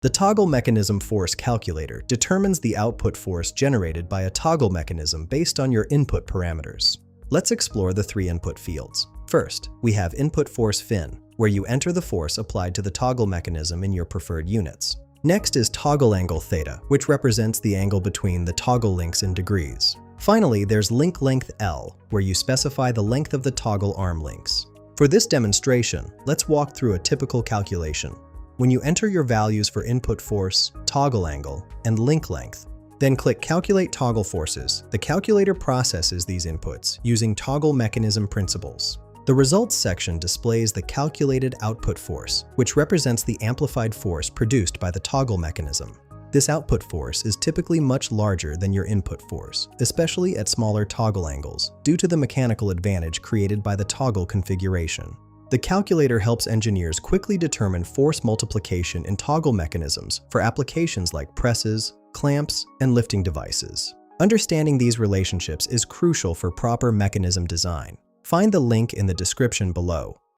The toggle mechanism force calculator determines the output force generated by a toggle mechanism based on your input parameters. Let's explore the three input fields. First, we have input force fin, where you enter the force applied to the toggle mechanism in your preferred units. Next is toggle angle theta, which represents the angle between the toggle links in degrees. Finally, there's link length L, where you specify the length of the toggle arm links. For this demonstration, let's walk through a typical calculation. When you enter your values for input force, toggle angle, and link length, then click Calculate Toggle Forces, the calculator processes these inputs using toggle mechanism principles. The results section displays the calculated output force, which represents the amplified force produced by the toggle mechanism. This output force is typically much larger than your input force, especially at smaller toggle angles, due to the mechanical advantage created by the toggle configuration. The calculator helps engineers quickly determine force multiplication in toggle mechanisms for applications like presses, clamps, and lifting devices. Understanding these relationships is crucial for proper mechanism design. Find the link in the description below.